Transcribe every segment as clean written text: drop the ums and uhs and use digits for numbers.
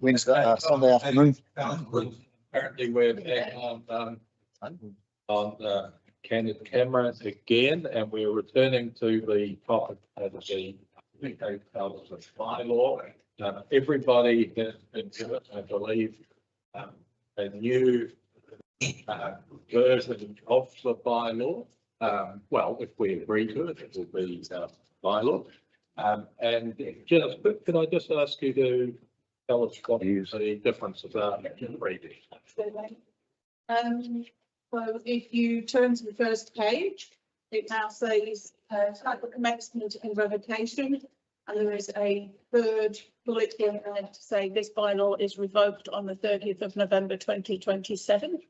Wednesday, Sunday afternoon. Apparently we're back on candid camera again, and we're returning to the topic of the bylaw. Everybody has been given, I believe, a new version of the bylaw. Well, if we agree to it, it will be bylaw. And Janice, could I just ask you to tell us what the differences are in reading? Well, if you turn to the first page, it now says type of commencement and revocation, and there is a third bullet here to say this bylaw is revoked on the 30th of November 2027.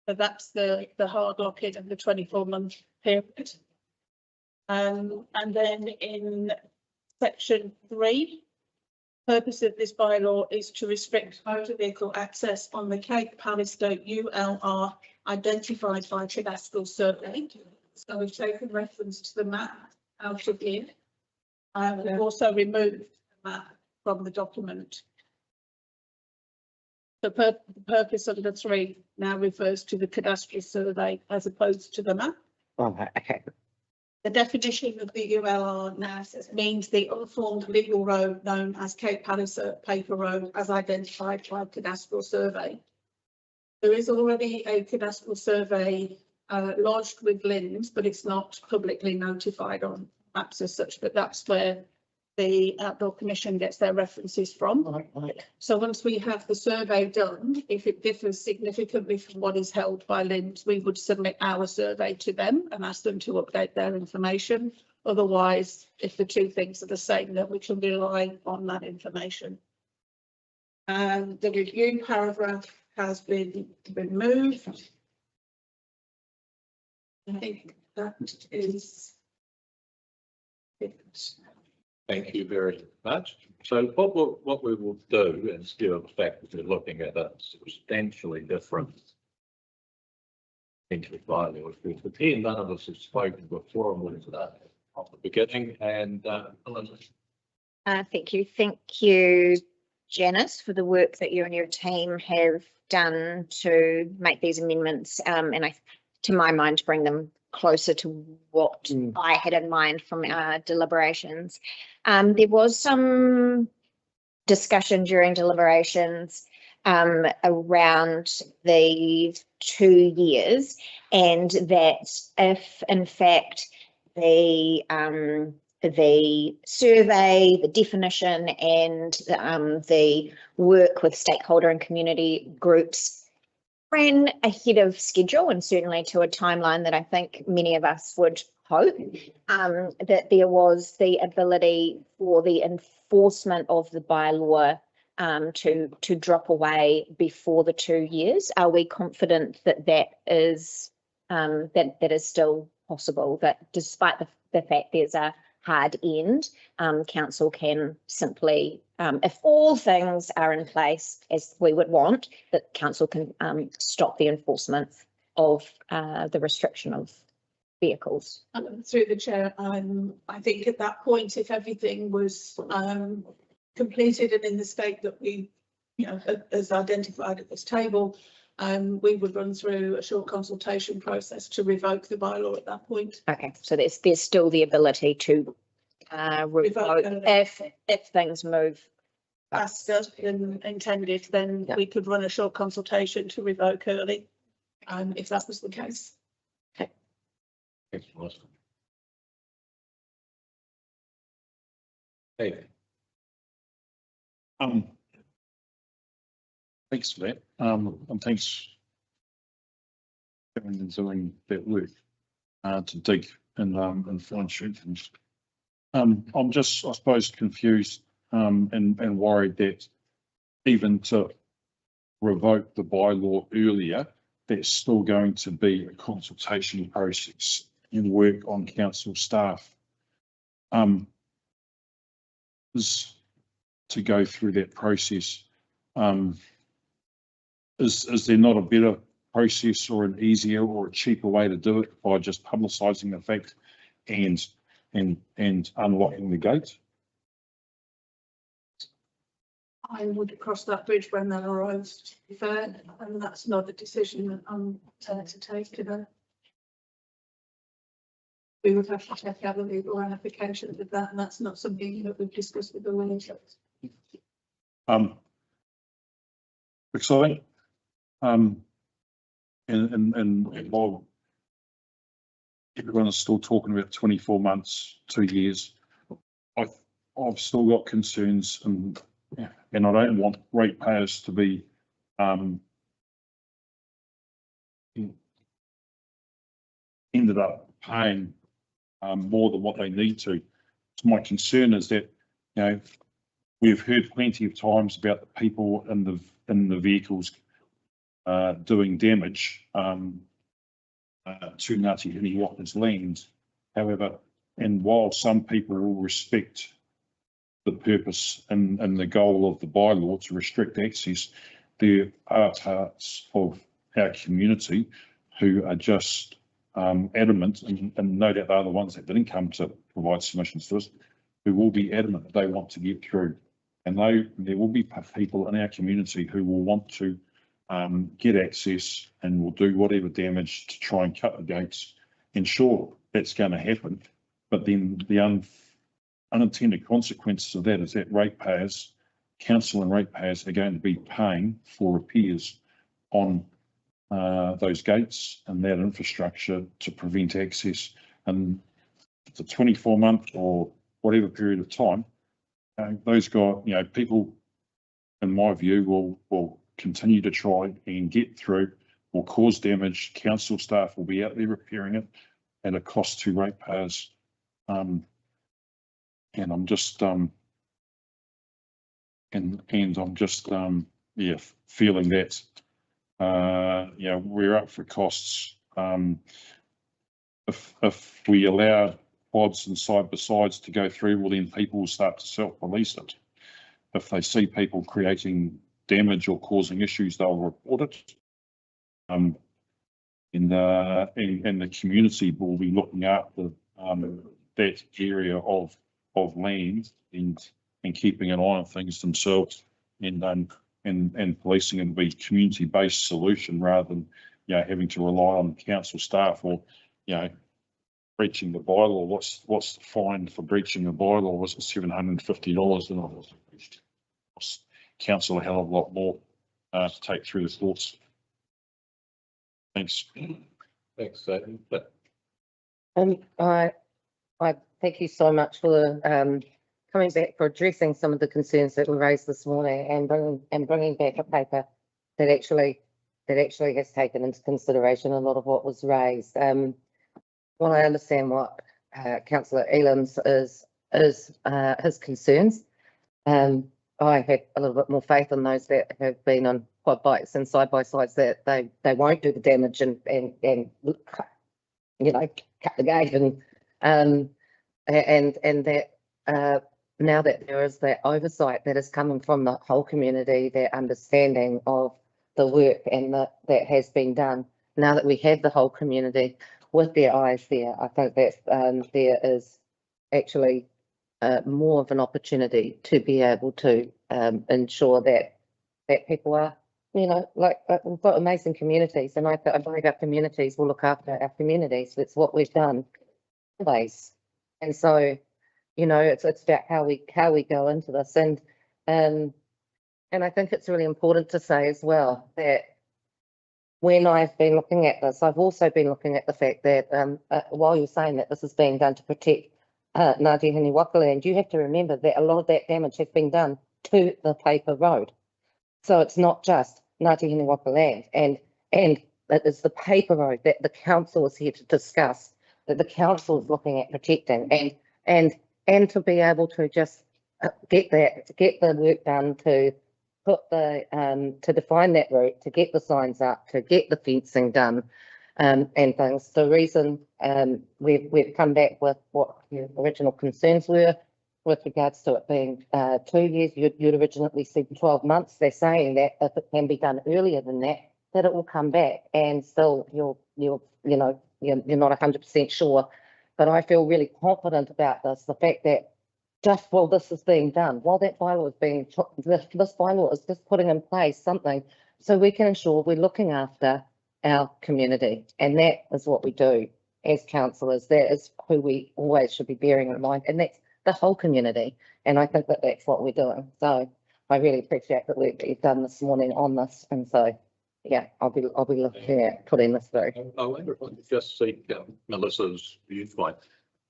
So that's the hard lock-in of the 24-month period. And then in section 3, purpose of this bylaw is to restrict motor vehicle access on the Cape Palliser ULR identified by cadastral survey. So we've taken reference to the map out of here. We've also removed the map from the document. The purpose of the 3 now refers to the cadastral survey as opposed to the map. Oh, okay. The definition of the ULR now means the unformed legal road known as Cape Palliser Paper Road as identified by cadastral survey. There is already a cadastral survey lodged with LINZ, but it's not publicly notified on maps as such, but that's where the Outdoor Commission gets their references from. Right. So once we have the survey done, if it differs significantly from what is held by LINZ, we would submit our survey to them and ask them to update their information. Otherwise, if the two things are the same, then we can rely on that information. And the review paragraph has been removed. I think that is it. Thank you very much. So what we will do, instead of the fact that we're looking at a substantially different bylaw, is to pretend none of us have spoken before and we'll start at the beginning. And Elizabeth. Thank you, Janice, for the work that you and your team have done to make these amendments, and to my mind, bring them closer to what I had in mind from our deliberations. There was some discussion during deliberations around the 2 years, and that if in fact the survey, the definition, and the work with stakeholder and community groups ran ahead of schedule, and certainly to a timeline that I think many of us would hope, that there was the ability for the enforcement of the bylaw to drop away before the 2 years. Are we confident that that is still possible, that despite the fact there's a hard end, council can simply, if all things are in place as we would want, that council can stop the enforcement of the restriction of vehicles? Through the chair, I think at that point, if everything was completed and in the state that we, as identified at this table, we would run through a short consultation process to revoke the bylaw at that point. Okay, so there's still the ability to revoke if things move faster than intended, then we could run a short consultation to revoke early, if that was the case. Okay. Thanks, Melissa. Hey. Thanks for that. And thanks for doing that work to dig and find truth. I'm just, I suppose, confused and worried that even to revoke the bylaw earlier, there's still going to be a consultation process and work on council staff. Is to go through that process. Is there not a better process or an easier or a cheaper way to do it by just publicising the fact and unlocking the gate? I would cross that bridge when that arrives, to be fair, and that's not a decision that I'm to take today. We would have to check out the legal ramifications of that, and that's not something that we've discussed with the lawyers. Because I think, and while everyone is still talking about 24 months, 2 years, I've still got concerns, and I don't want ratepayers to be ended up paying more than what they need to. So my concern is that, we've heard plenty of times about the people in the vehicles doing damage to Ngāti Hiniwaka's land. However, and while some people will respect the purpose and the goal of the bylaw to restrict access, there are parts of our community who are just adamant, and no doubt they're the ones that didn't come to provide submissions to us, who will be adamant that they want to get through. And there will be people in our community who will want to get access and will do whatever damage to try and cut the gates. And sure, that's going to happen, but then the unintended consequences of that is that ratepayers, council and ratepayers, are going to be paying for repairs on those gates and that infrastructure to prevent access. And it's a 24-month or whatever period of time, those guys, people, in my view, will continue to try and get through, will cause damage. Council staff will be out there repairing it at a cost to ratepayers. And I'm just feeling that we're up for costs. If we allow quads and side-by-sides to go through, well, then people will start to self-police it. If they see people creating damage or causing issues, they'll report it. And the community will be looking after that area of land and keeping an eye on things themselves, and policing it will be community-based solution rather than having to rely on council staff or breaching the bylaw. What's the fine for breaching the bylaw? Was it $750? And it cost council a hell of a lot more to take through the thoughts. Thanks. Thanks, Aidan. But I thank you so much for coming back, for addressing some of the concerns that were raised this morning and bringing back a paper that actually has taken into consideration a lot of what was raised. Well, I understand what Councillor Elam's is his concerns. I have a little bit more faith in those that have been on quad bikes and side-by-sides that they won't do the damage and cut the gate and that now that there is that oversight that is coming from the whole community, their understanding of the work and that has been done. Now that we have the whole community with their eyes there, I think that there is actually more of an opportunity to be able to ensure that people are, we've got amazing communities, and I believe our communities will look after our communities. That's what we've done always. And so, it's about how we go into this, and I think it's really important to say as well that when I've been looking at this, I've also been looking at the fact that while you're saying that this is being done to protect Ngāti Hiniwaka land, you have to remember that a lot of that damage has been done to the paper road. So it's not just Ngāti Hiniwaka land, and it is the paper road that the council is here to discuss, that the council is looking at protecting, and to be able to just get the work done to put to define that route, to get the signs up, to get the fencing done, and things. The reason we've come back with what your original concerns were with regards to it being 2 years, you'd originally said 12 months. They're saying that if it can be done earlier than that it will come back, and still you're not 100% sure. But I feel really confident about this. The fact that just while this is being done, while that bylaw is being, this bylaw is just putting in place something so we can ensure we're looking after our community. And that is what we do as councillors. That is who we always should be bearing in mind. And that's the whole community. And I think that that's what we're doing. So I really appreciate the work that you've done this morning on this. And so, yeah, I'll be looking at putting this through. I wonder if I could just seek Melissa's viewpoint.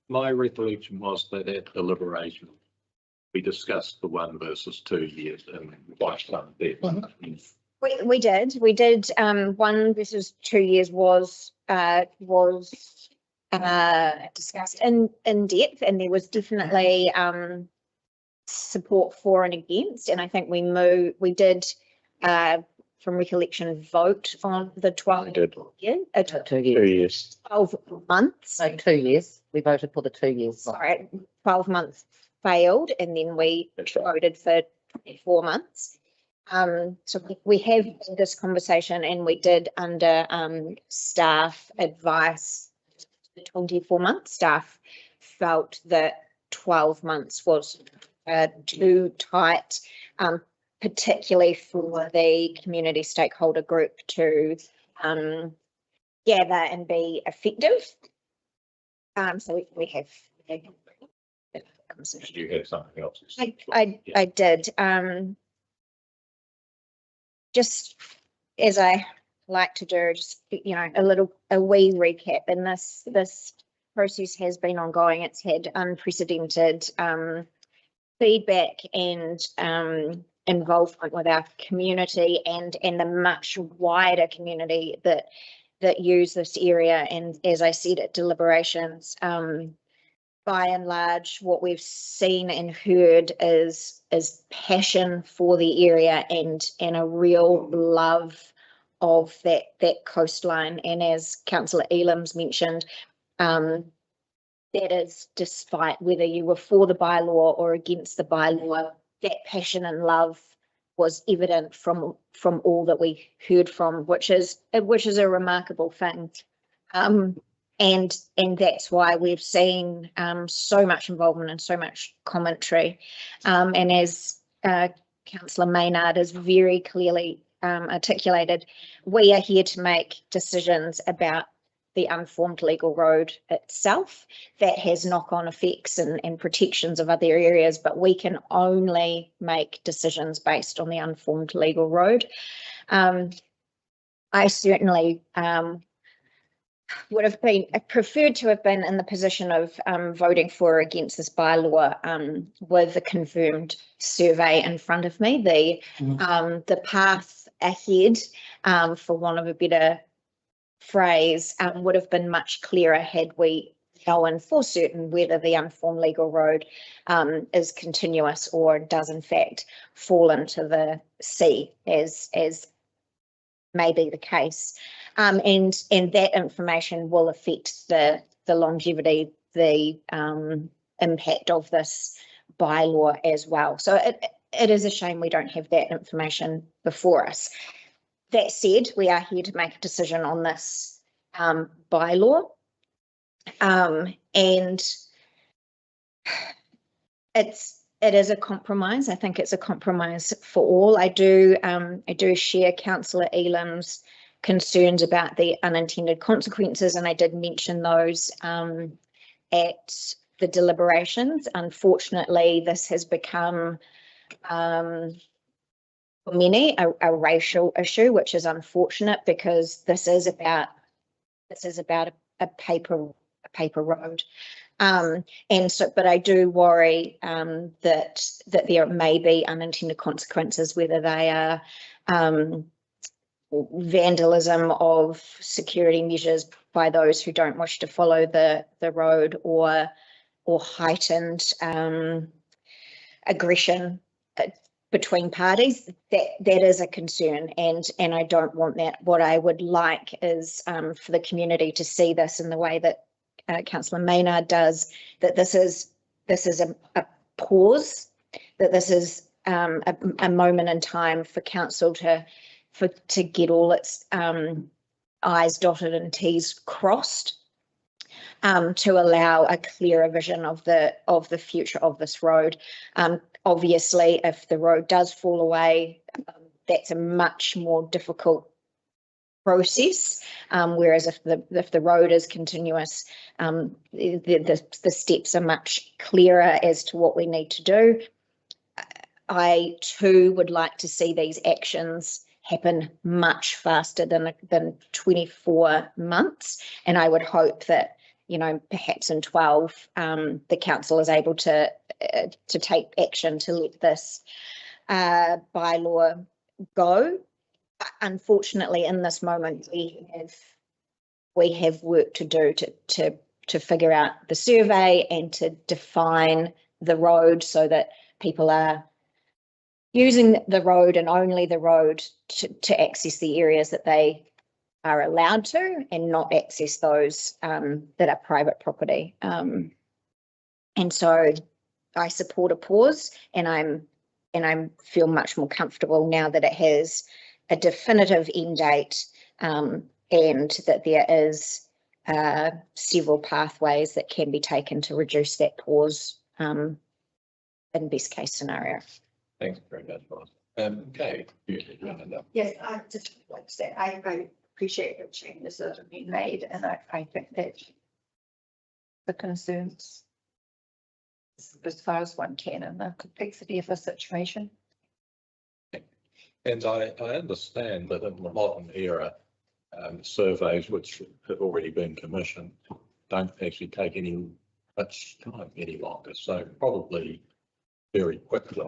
My recollection was that at deliberation, we discussed the 1 versus 2 years in quite some depth. We did, 1 versus 2 years was discussed in depth, and there was definitely, support for and against, and I think we did, from recollection, vote on the 12 year, 2 years. 12 months. No, 2 years. We voted for the 2 years. Sorry, 12 months failed, and then we voted for 24 months. So we have had this conversation, and we did under staff advice, the 24 months. Staff felt that 12 months was too tight, particularly for the community stakeholder group to gather and be effective. So we have. Did you have something else? I did. Just as I like to do, just, you know, a wee recap. And this process has been ongoing. It's had unprecedented feedback and involvement with our community and the much wider community that use this area. And as I said at deliberations, by and large, what we've seen and heard is passion for the area and a real love of that coastline. And as Councillor Elam's mentioned, that is despite whether you were for the bylaw or against the bylaw, that passion and love was evident from all that we heard from, which is a remarkable thing. And that's why we've seen so much involvement and so much commentary. And as Councillor Maynard has very clearly articulated, we are here to make decisions about the unformed legal road itself. That has knock-on effects and protections of other areas, but we can only make decisions based on the unformed legal road. I certainly would have preferred to have been in the position of voting for or against this bylaw with the confirmed survey in front of me. The path ahead, for want of a better phrase, would have been much clearer had we known for certain whether the unformed legal road is continuous or does in fact fall into the sea, as may be the case. And that information will affect the longevity, the impact of this bylaw as well. So it is a shame we don't have that information before us. That said, we are here to make a decision on this bylaw, and it is a compromise. I think it's a compromise for all. I do share Councillor Elam's concerns about the unintended consequences, and I did mention those at the deliberations. Unfortunately, this has become for many a racial issue, which is unfortunate because this is about a paper road. And so, but I do worry that there may be unintended consequences, whether they are vandalism of security measures by those who don't wish to follow the road, or heightened aggression between parties. That is a concern, and I don't want that. What I would like is for the community to see this in the way that Councillor Maynard does, that this is a pause, that this is a moment in time for council to get all its I's dotted and T's crossed, to allow a clearer vision of the future of this road. Obviously, if the road does fall away, that's a much more difficult process. Whereas if the road is continuous, the steps are much clearer as to what we need to do. I too would like to see these actions happen much faster than 24 months. And I would hope that, you know, perhaps in 12, the council is able to take action to let this bylaw go. Unfortunately, in this moment, we have work to do to figure out the survey and to define the road so that people are using the road and only the road to access the areas that they are allowed to, and not access those that are private property. And so I support a pause, and I feel much more comfortable now that it has a definitive end date, and that there is several pathways that can be taken to reduce that pause in best case scenario. Thanks very much, Ross. Okay. Yes, I just like to say, I appreciate the changes that have been made, and I think that the concerns as far as one can in the complexity of the situation. And I understand that in the modern era, surveys which have already been commissioned don't actually take much time any longer. So probably very quickly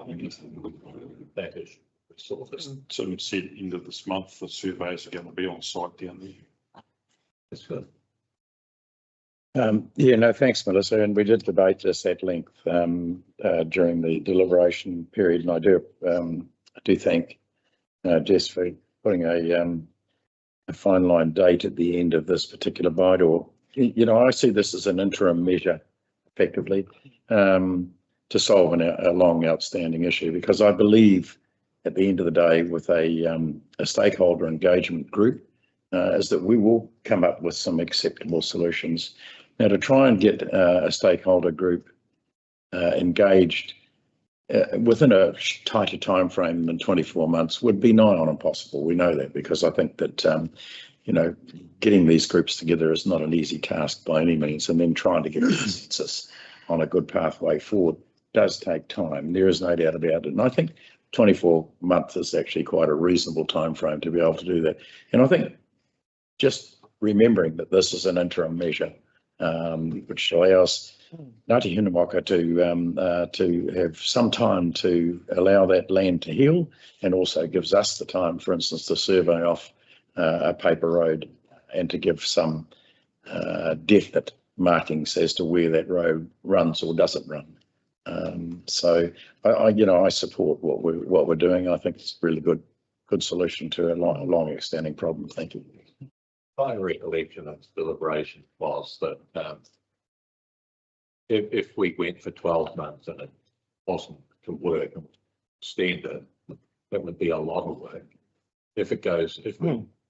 that issue is sorted. So it's said end of this month, the surveys are going to be on site down there. That's good. Yeah, no, thanks, Melissa. And we did debate this at length during the deliberation period. And I do thank Jess for putting a fine line date at the end of this particular bylaw. You know, I see this as an interim measure, effectively, to solve a long outstanding issue, because I believe at the end of the day, with a stakeholder engagement group, is that we will come up with some acceptable solutions. Now, to try and get a stakeholder group engaged within a tighter time frame than 24 months would be nigh on impossible. We know that, because I think that you know, getting these groups together is not an easy task by any means, and then trying to get a consensus on a good pathway forward does take time. There is no doubt about it, and I think 24 months is actually quite a reasonable time frame to be able to do that. And I think just remembering that this is an interim measure, which allows Ngāti Hinumoka to have some time to allow that land to heal, and also gives us the time, for instance, to survey off a paper road and to give some definite markings as to where that road runs or doesn't run. So I support what we're doing. I think it's a really good solution to a long extending problem. Thank you. My recollection of deliberation was that if we went for 12 months and it wasn't to work and standard, that would be a lot of work. If we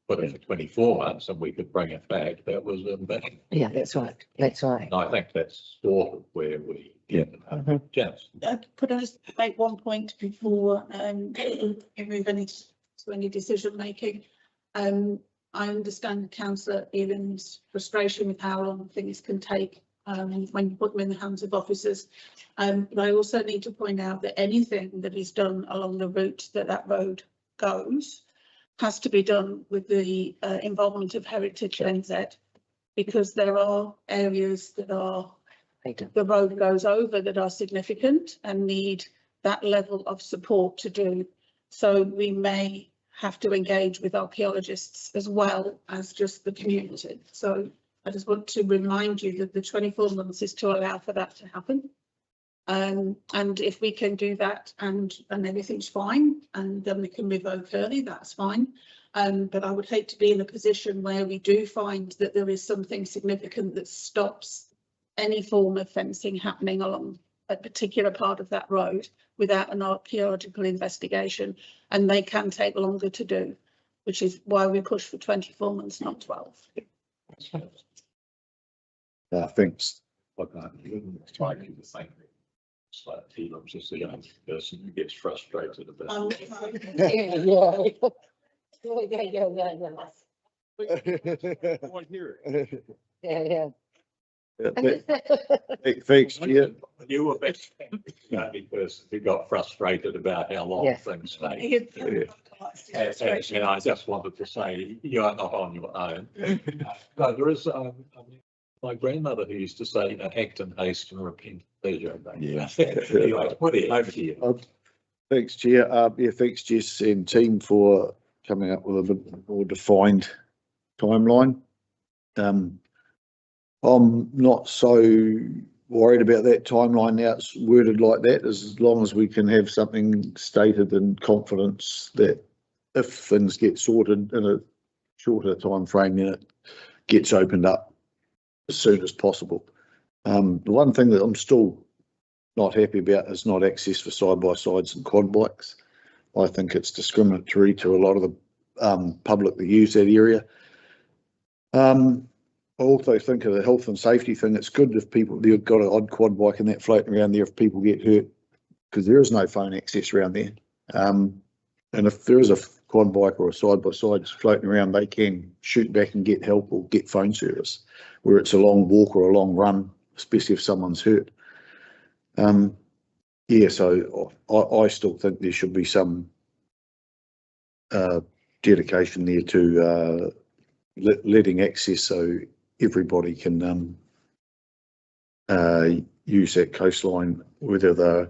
put it for 24 months and we could bring it back, that was ambition. Yeah, that's right. That's right. And I think that's sort of where we Janice. Could I just make one point before you move to any decision making? I understand Councillor Egan's frustration with how long things can take when you put them in the hands of officers. But I also need to point out that anything that is done along the route that road goes has to be done with the involvement of Heritage NZ, because there are areas that the road goes over that are significant and need that level of support to do. So we may have to engage with archaeologists as well as just the community. So I just want to remind you that the 24 months is to allow for that to happen. And if we can do that and everything's fine, and then we can revoke early, that's fine. But I would hate to be in a position where we do find that there is something significant that stops any form of fencing happening along a particular part of that road without an archaeological investigation, and they can take longer to do, which is why we push for 24 months, not 12. Thanks. It's like the same. It's like he looks as the young person who gets frustrated about. Yeah. Thanks, Chair. You were best, the only person who got frustrated about how long Yes. things take. And I just wanted to say, you are not on your own. No, there is, my grandmother who used to say, act in haste and repent leisure. Yeah. Anyway, what do you, over to you? Thanks, Chair. Yeah, thanks, Jess and team for coming up with a bit more defined timeline. I'm not so worried about that timeline now it's worded like that, as long as we can have something stated in confidence that if things get sorted in a shorter time frame, then it gets opened up as soon as possible. The one thing that I'm still not happy about is not access for side-by-sides and quad bikes. I think it's discriminatory to a lot of the public that use that area. I also think of the health and safety thing. It's good if people, they've got an odd quad bike and that floating around there if people get hurt, because there is no phone access around there. And if there is a quad bike or a side-by-side floating around, they can shoot back and get help or get phone service, where it's a long walk or a long run, especially if someone's hurt. Yeah, so I still think there should be some dedication there to letting access so everybody can use that coastline, whether they're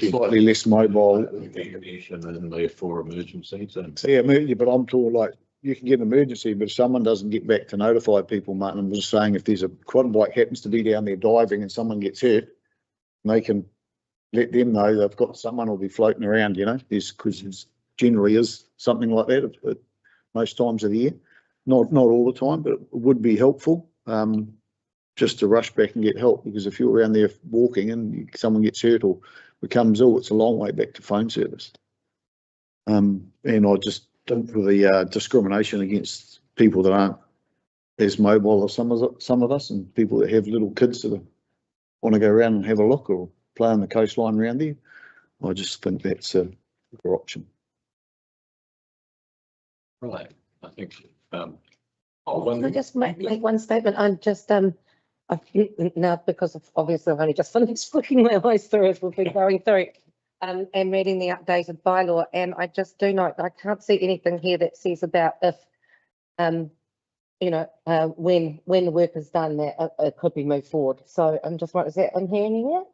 slightly less mobile. And therefore emergencies and. Yeah, but I'm talking like you can get an emergency, but if someone doesn't get back to notify people, Martin, I'm just saying if there's a quad bike happens to be down there diving and someone gets hurt, they can let them know they've got someone will be floating around, you know, because there's generally is something like that at most times of the year. Not all the time, but it would be helpful just to rush back and get help, because if you're around there walking and someone gets hurt or becomes ill, it's a long way back to phone service. And I just think for the discrimination against people that aren't as mobile as some of us, and people that have little kids that want to go around and have a look or play on the coastline around there, I just think that's a good option. Right, I think. Can I just make one statement? I'm just, I've now, because of obviously I've only just finished flicking my eyes through as we've been going through and reading the updated bylaw, and I just do note, I can't see anything here that says about if, you know, when the work is done, that it could be moved forward. So I'm just wondering, is that in here anywhere?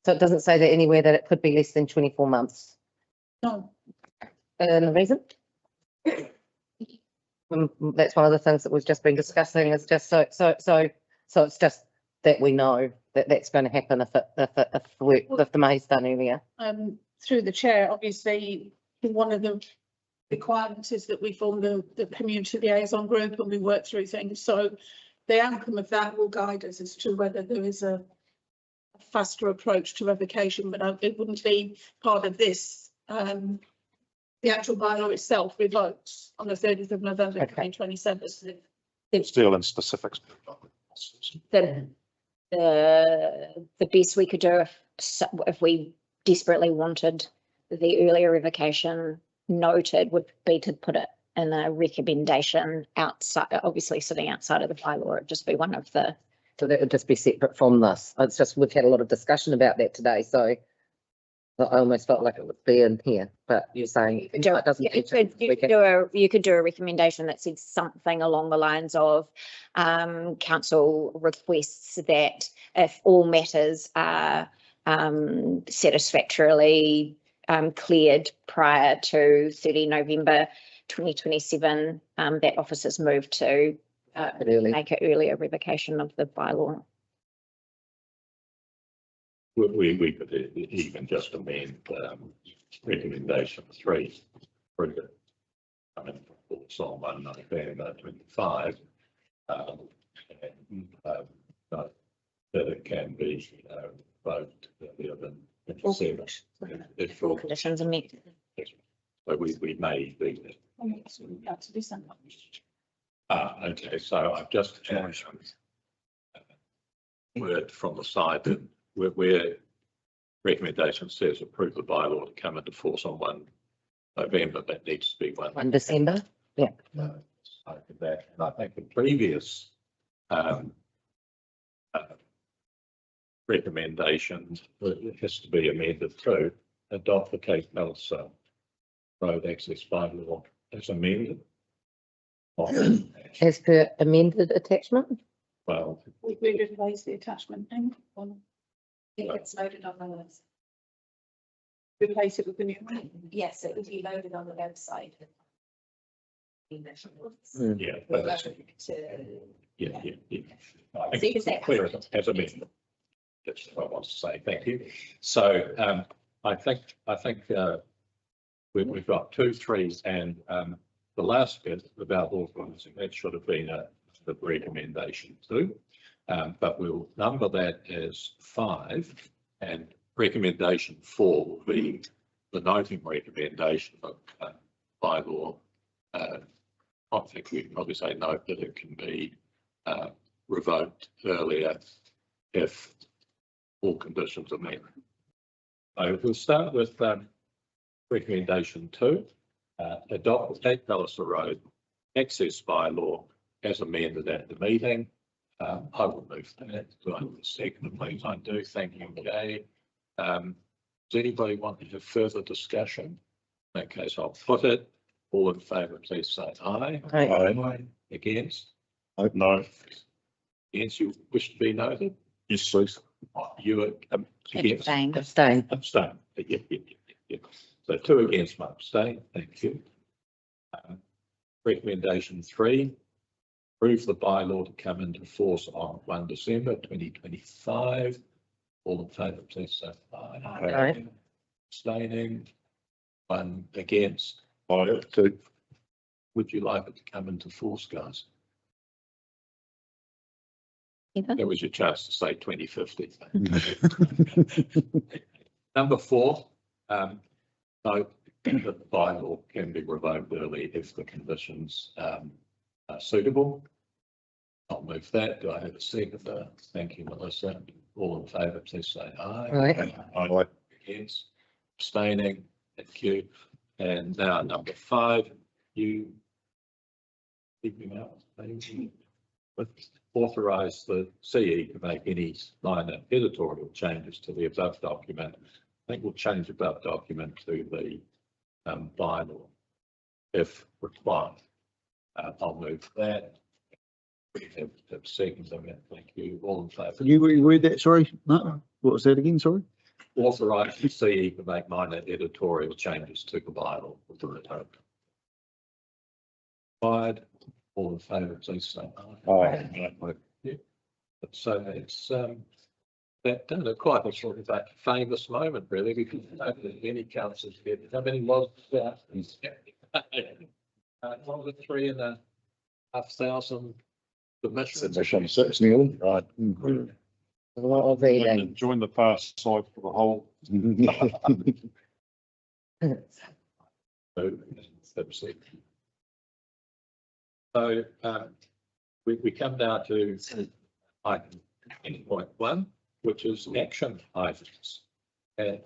So it doesn't say that anywhere that it could be less than 24 months. No. And the reason? That's one of the things that we've just been discussing, is just so it's just that we know that that's going to happen if the May's done earlier. Through the chair, obviously, one of the requirements is that we form the community liaison group and we work through things. So the outcome of that will guide us as to whether there is a faster approach to revocation, but it wouldn't be part of this. The actual bylaw itself revokes on the 30th of November 2027. Still in specifics. The best we could do if we desperately wanted the earlier revocation noted would be to put it in a recommendation outside, obviously sitting outside of the bylaw. It'd just be one of the. So that would just be separate from this. It's just, we've had a lot of discussion about that today, so I almost felt like it would be in here, but you're saying it doesn't. You could do a recommendation that said something along the lines of council requests that if all matters are satisfactorily cleared prior to 30 November 2027, that officers move to make an earlier revocation of the bylaw. We could even just amend recommendation 3. I mean, it's on 1 November 25, that it can be voted earlier than 27. All conditions are met. So we may do that. Okay, so I've just word from the side that where recommendation says approve the bylaw to come into force on 1 November, that needs to be 1 December. I think that, and I think the previous recommendation has to be amended to adopt the Cape Palliser road access bylaw as amended. As per amended attachment. Well, We replace the attachment thing on. It gets loaded on the list. Replace it with the new one. Yes, it will be loaded on the website. yeah, but that's, yeah. I think it's clear as amended. That's what I want to say. Thank you. So I think we've got 2, 3, and the last bit about organising, that should have been the recommendation 2. But we'll number that as 5, and recommendation 4 will be the noting recommendation of bylaw. I think we can probably say note that it can be revoked earlier if all conditions are met. So we'll start with recommendation 2, adopt the Cape Palliser Road access bylaw as amended at the meeting. I will move that. Do I have a second, please? I do. Thank you, Gay. Does anybody want to have further discussion? In that case, I'll put it. All in favour, please say aye. Aye. Against? No. Against, you wish to be noted? Yes, please. You are against? Abstain. Abstain. Abstain. Yeah. So 2 against, 1 abstain. Thank you. Recommendation 3, approve the bylaw to come into force on 1 December 2025. All in favour, please say aye. Aye. Abstaining, 1 against. Aye. 2. Would you like it to come into force, guys? Either. There was your chance to say 2050. Number 4, note that the bylaw can be revoked early if the conditions are suitable. I'll move that. Do I have a second? Thank you, Melissa. All in favour, please say aye. Aye. Against, abstaining, thank you. And now number 5, you keep me out. Authorise the CE to make any minor editorial changes to the above document. I think we'll change above document to the bylaw if required. I'll move that. We have seconds of it. Thank you. All in favour. Can you read that? Sorry, no, what was that again? Sorry. Authorise the CE to make minor editorial changes to the bylaw within the term. Required. All in favour, please say aye. Aye. So it's that quite a sort of that famous moment, really, because many councils get how many was that? 3,500 submissions. 6 nearly. Right. A lot of reading. Join the past side for the whole. So we come down to item 10.1, which is action items. And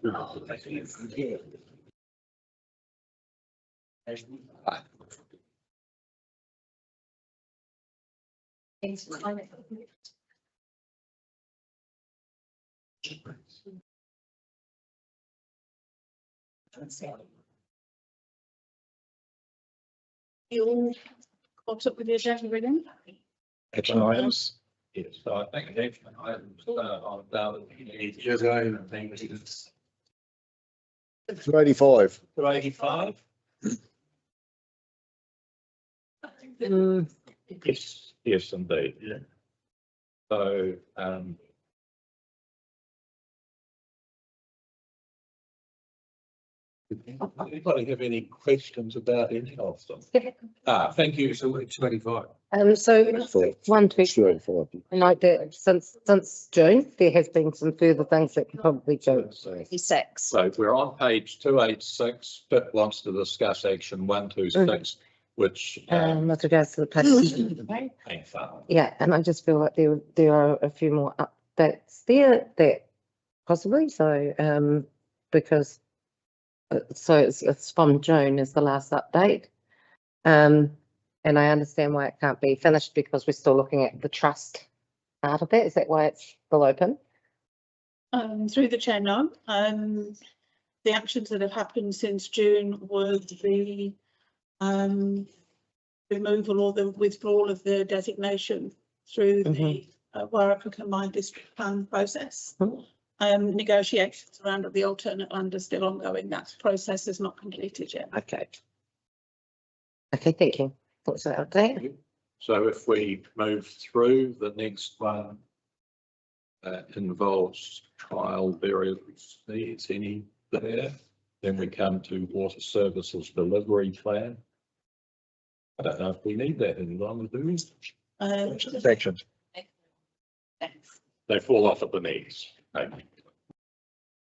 You all caught up with the agenda reading? Action items. yes, so I think action items on down. 285. 285. Yes, indeed. Yeah. So, anybody have any questions about any of them? Thank you. So it's 25. So 1, 2, 285. note that since June, there has been some further things that can probably change. 56. So we're on page 286. Pitt wants to discuss action 126, which With regards to the place. ain't fun. Yeah, and I just feel like there are a few more that's there, that possibly, so, because so it's from June is the last update. And I understand why it can't be finished because we're still looking at the trust part of that. Is that why it's still open? Through the chair, no. The actions that have happened since June were the removal or the withdrawal of the designation through the Wairarapa Combined District Plan process. Negotiations around the alternate land are still ongoing. That process is not completed yet. Okay. Okay, thank you. What's that update? So if we move through, the next one involves trial variables. Is any there? Then we come to water services delivery plan. I don't know if we need that any longer, do we? Sections. They fall off at the knees. Okay.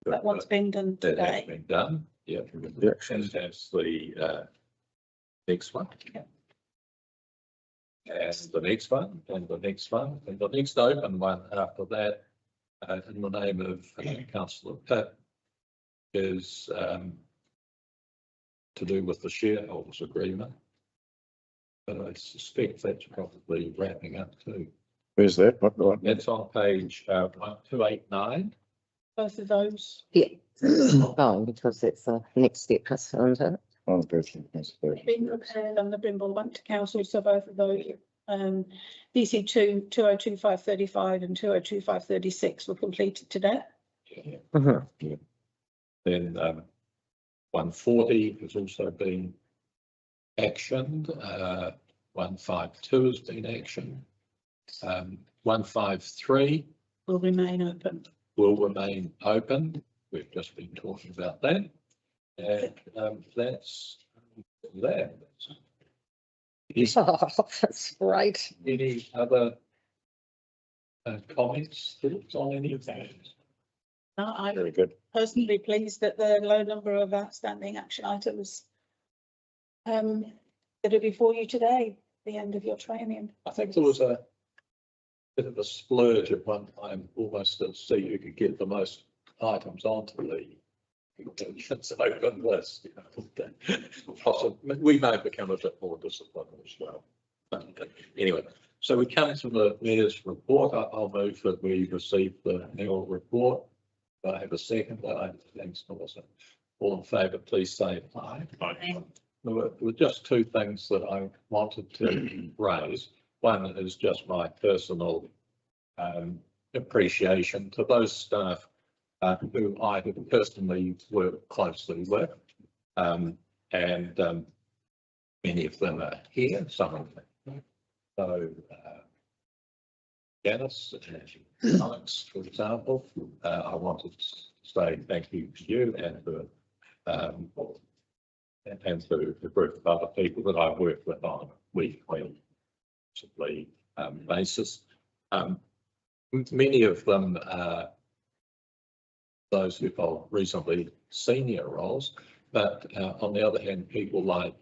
That one's been done That has today. been done, yeah. Yeah. And that's the next one. Yeah. And the next one, and the next one, and the next open one after that, in the name of councillor Pitt, is to do with the shareholders agreement. But I suspect that's probably wrapping up too. Where's that? What? That's on page 1289. Both of those. Yeah. Fine, because it's the next step, isn't it? Oh, person, that's the- Been prepared and the Brimble went to council, so both of those, DC 202535 and 202536 were completed today. Then 140 has also been actioned. 152 has been actioned. 153 Will remain open. will remain open. We've just been talking about that. And that's that. Oh, that's right. Any other comments, thoughts on any of that? No, I'm Very good. personally pleased that the low number of outstanding action items that are before you today, the end of your training. I think there was a bit of a splurge at one time, almost to see who could get the most items onto the open list. Possibly, we may become a bit more disciplined as well. Anyway, so we come to the mayor's report. I'll move that we receive the annual report. I have a second. Thanks, Melissa. All in favour, please say aye. Aye. There were just two things that I wanted to raise. One is just my personal appreciation to those staff who I have personally worked closely with. And many of them are here, some of them. So Janice and Alex, for example, I wanted to say thank you to you and to the group of other people that I work with on a weekly basis. Many of them those who hold reasonably senior roles, but on the other hand, people like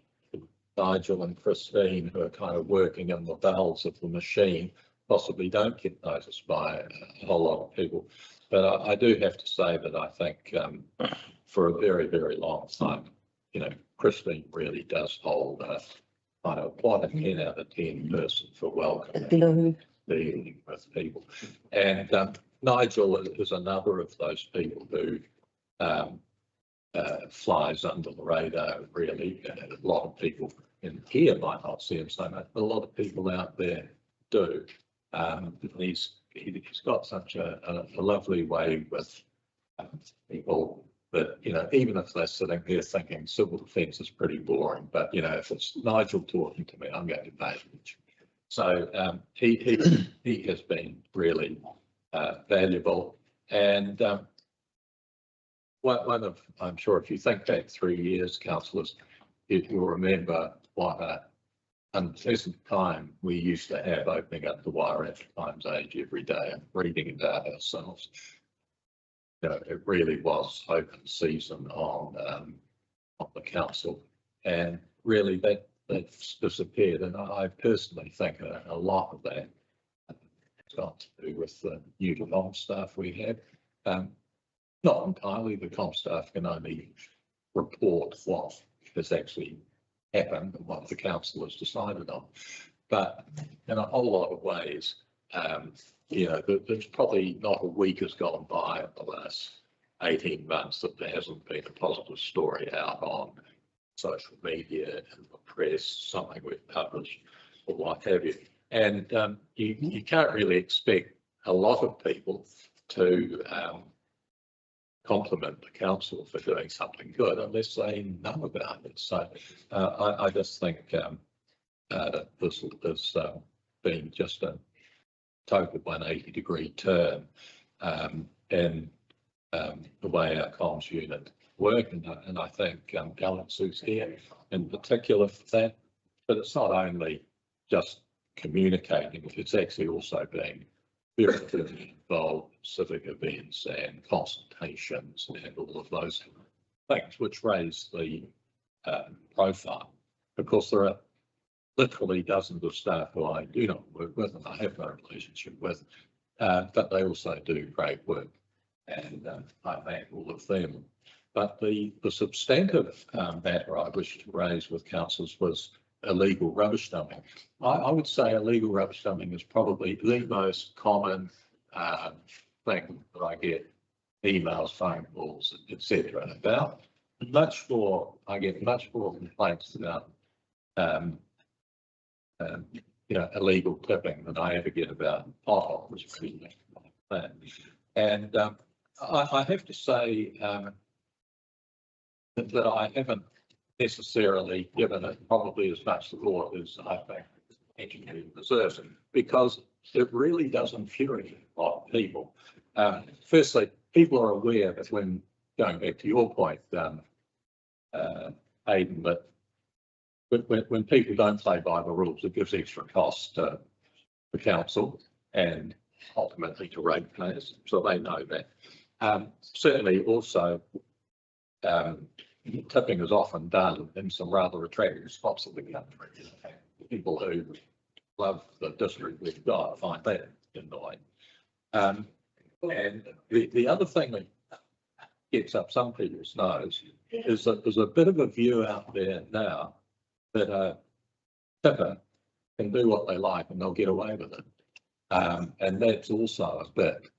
Nigel and Christine, who are kind of working in the bowels of the machine, possibly don't get noticed by a whole lot of people. But I do have to say that I think for a very, very long time, you know, Christine really does hold kind of quite a 10 out of 10 person for welcoming, dealing with people. And Nigel is another of those people who flies under the radar, really. A lot of people in here might not see him so much, but a lot of people out there do. He's got such a lovely way with people that, you know, even if they're sitting there thinking civil defence is pretty boring, but, you know, if it's Nigel talking to me, I'm going to pay attention. So he has been really valuable. And one of, I'm sure if you think back 3 years, councillors, you'll remember what an unpleasant time we used to have opening up the Wairarapa Times Age every day and reading about ourselves. You know, it really was open season on the council, and really that's disappeared. And I personally think a lot of that it's got to do with the new comm staff we have. Not entirely, the comm staff can only report what has actually happened and what the council has decided on. But in a whole lot of ways, there's probably not a week has gone by in the last 18 months that there hasn't been a positive story out on social media and the press, something we've published or what have you. And you can't really expect a lot of people to compliment the council for doing something good unless they know about it. So I just think this has been just a total 180-degree turn in the way our comms unit work, and I think Alan Sue's here in particular for that. But it's not only just communicating, it's actually also being very involved in civic events and consultations and all of those things which raise the profile. Of course, there are literally dozens of staff who I do not work with and I have no relationship with, but they also do great work, and I thank all of them. But the substantive matter I wish to raise with councillors was illegal rubbish dumping. I would say illegal rubbish dumping is probably the most common thing that I get emails, phone calls, etc. about. I get much more complaints about illegal tipping than I ever get about potholes, really like that. And I have to say that I haven't necessarily given it probably as much thought as I think it deserves, because it really does infuriate a lot of people. Firstly, people are aware that when, going back to your point, Aidan, that when people don't play by the rules, it gives extra costs to the council and ultimately to ratepayers, so they know that. Certainly also, tipping is often done in some rather attractive spots of the country. People who love the district we've got find that annoying. And the other thing that gets up some people's nose is that there's a bit of a view out there now that a tipper can do what they like and they'll get away with it. And that's also a bit,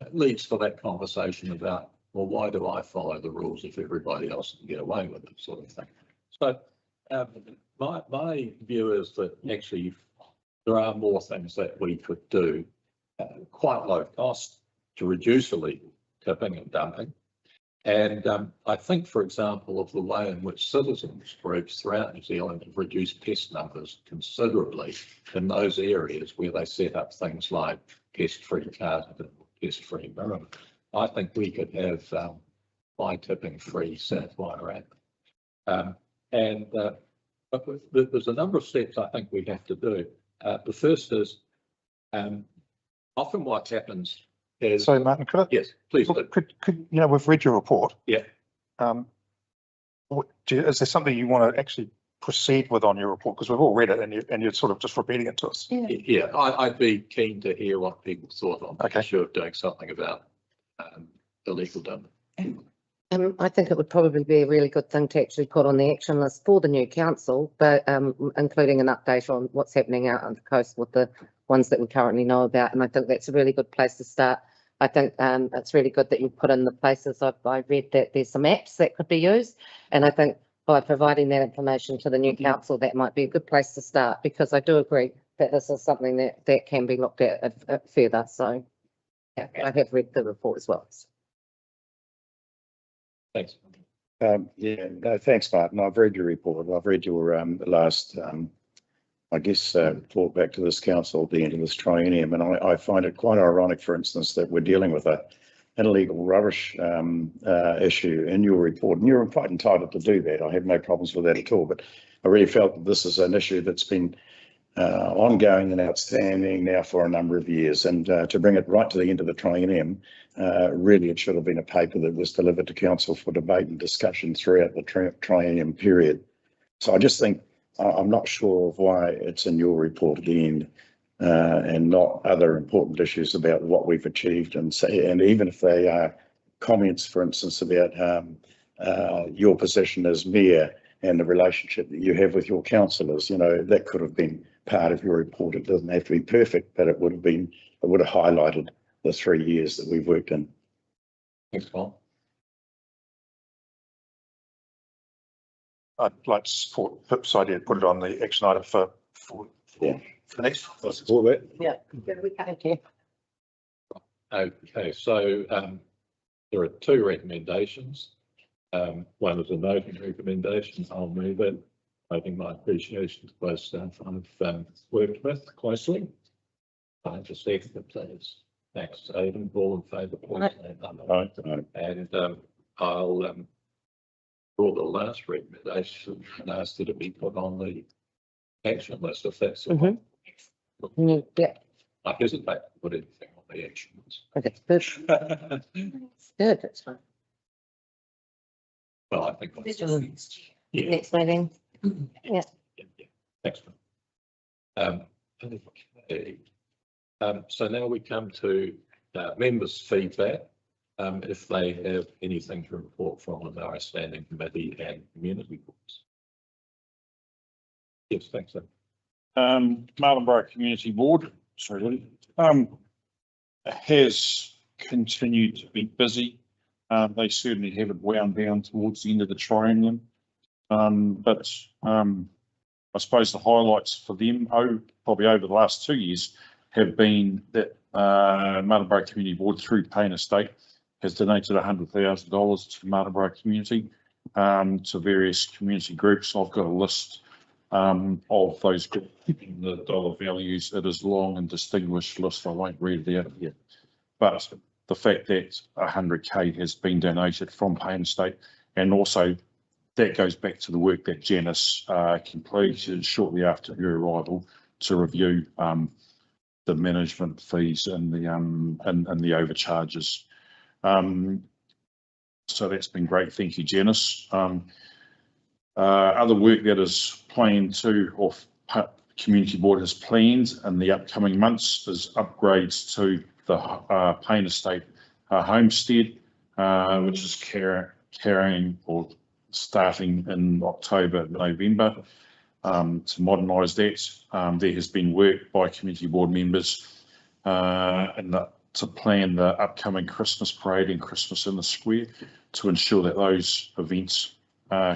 it leads to that conversation about, well, why do I follow the rules if everybody else can get away with it, sort of thing. So my view is that actually there are more things that we could do quite low cost to reduce illegal tipping and dumping. And I think, for example, of the way in which citizens groups throughout New Zealand have reduced pest numbers considerably in those areas where they set up things like pest-free Carterton, pest-free Mirror. I think we could have fly tipping free South Wairarapa. But there's a number of steps I think we have to do. The first is often what happens is. So Martin, could I? Yes, please. Could we've read your report. Yeah. Is there something you want to actually proceed with on your report? Because we've all read it and you're sort of just repeating it to us. Yeah, I'd be keen to hear what people thought on the issue of doing something about illegal dumping. I think it would probably be a really good thing to actually put on the action list for the new council, but including an update on what's happening out on the coast with the ones that we currently know about. And I think that's a really good place to start. I think it's really good that you put in the places. I read that there's some apps that could be used. And I think by providing that information to the new council, that might be a good place to start, because I do agree that this is something that can be looked at further. So yeah, I have read the report as well. Thanks. Thanks, Martin. I've read your report. I've read your last, talk back to this council at the end of this triennium, and I find it quite ironic, for instance, that we're dealing with an illegal rubbish issue in your report, and you're quite entitled to do that. I have no problems with that at all, but I really felt that this is an issue that's been ongoing and outstanding now for a number of years, and to bring it right to the end of the triennium, really it should have been a paper that was delivered to council for debate and discussion throughout the triennium period. So I just think I'm not sure of why it's in your report at the end. and not other important issues about what we've achieved. And say, and even if they are comments, for instance, about your position as mayor and the relationship that you have with your councillors, you know, that could have been part of your report. It doesn't have to be perfect, but it would have highlighted the 3 years that we've worked in. Thanks, Paul. I'd like to support Pip's idea, put it on the action item for Yeah. the next. I support that. Yeah. Thank you. Okay, so there are two recommendations. One is a noting recommendation. I'll move it. Noting my appreciation to both staff I've worked with closely. Just second it, please. Thanks, Aidan. All in favour, please. Right. And I'll draw the last recommendation and ask that it be put on the action list if that's all right. Yeah, I hesitate to put anything on the action list. okay, good. Good, that's fine. Well, I think. Yeah. Next meeting. Yeah. Thanks. Okay. So now we come to members' feedback. If they have anything to report from our standing committee and community groups. Yes, thanks. Marlborough Community Board, sorry, has continued to be busy. They certainly haven't wound down towards the end of the triennium. But I suppose the highlights for them, probably over the last 2 years, have been that Marlborough Community Board through Payne Estate has donated $100,000 to Marlborough community, to various community groups. I've got a list of those groups and the dollar values. It is long and distinguished list. I won't read it out here. But the fact that 100K has been donated from Payne Estate, and also that goes back to the work that Janice completed shortly after her arrival to review the management fees and the overcharges. So that's been great. Thank you, Janice. Other work that is planned to, or Community Board has planned in the upcoming months, is upgrades to the Payne Estate homestead, which is carrying or starting in October, November, to modernise that. There has been work by Community Board members to plan the upcoming Christmas parade and Christmas in the Square to ensure that those events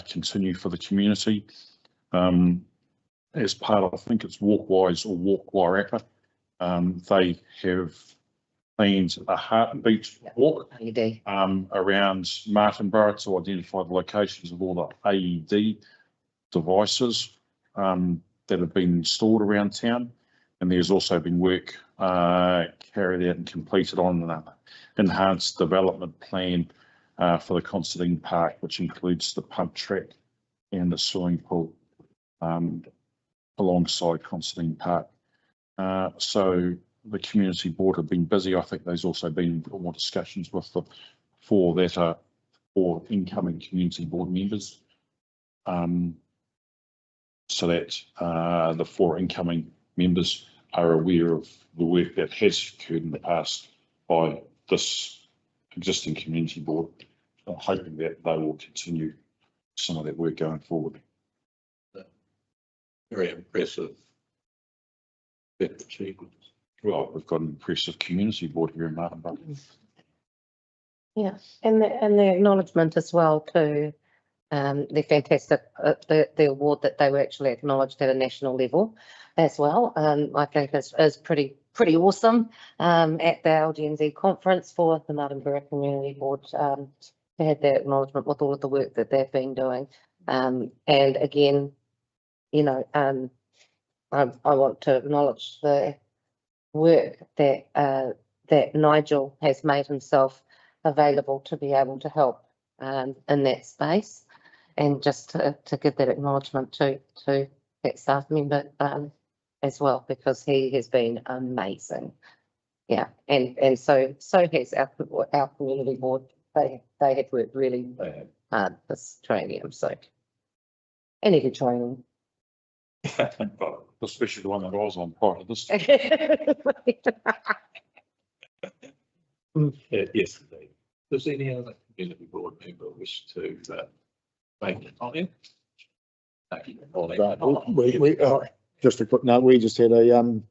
continue for the community. As part of, I think it's Walkwise or Walk Wairaka, they have planned a heartbeat walk around Martinborough to identify the locations of all the AED devices that have been installed around town. And there's also been work carried out and completed on an enhanced development plan for the Considine Park, which includes the pump track and the swimming pool alongside Considine Park. So the Community Board have been busy. I think there's also been more discussions with the four incoming Community Board members. So that the four incoming members are aware of the work that has occurred in the past by this existing Community Board. I'm hoping that they will continue some of that work going forward. Very impressive achievement. Well, we've got an impressive Community Board here in Martinborough. Yeah, and the acknowledgement as well to the fantastic the award that they were actually acknowledged at a national level as well. I think is pretty awesome at the LGNZ conference for the Martinborough Community Board to have that acknowledgement with all of the work that they've been doing. And again, you know, I want to acknowledge the work that that Nigel has made himself available to be able to help in that space, and just to give that acknowledgement to that staff member as well, because he has been amazing. Yeah, and so has our Community Board. They have worked really hard this training, so any good training. But especially the one that I was on prior to this. Yes, indeed. Does any other community board member wish to make a comment? Just a quick note, we just had a,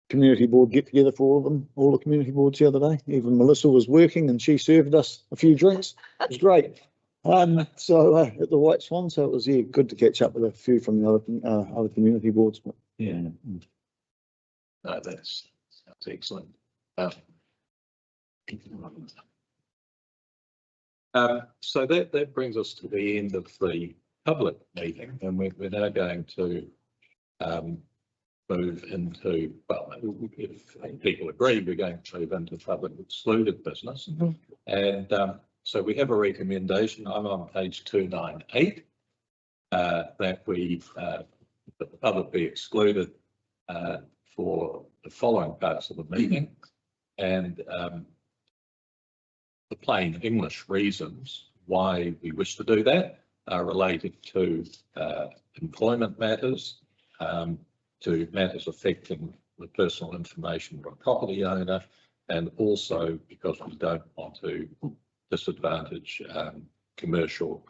community board get together for all of them, all the community boards the other day. Even Melissa was working and she served us a few drinks. It was great. So at the White Swan, so it was, yeah, good to catch up with a few from the other community boards. But Yeah. No, that's excellent. So that brings us to the end of the public meeting, and we're now going to move into, well, if people agree, we're going to move into public excluded business. And so we have a recommendation. I'm on page 298 that we that the public be excluded for the following parts of the meeting, and the plain English reasons why we wish to do that are related to employment matters, to matters affecting the personal information of a property owner, and also because we don't want to disadvantage commercial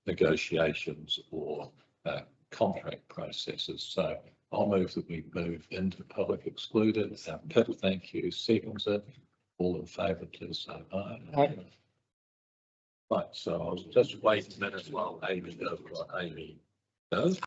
negotiations or contract processes. So I'll move that we move into public excluded. Pip, thank you. Seconds it. All in favour, please say aye. Right, so I'll just wait a minute while Amy does what Amy does.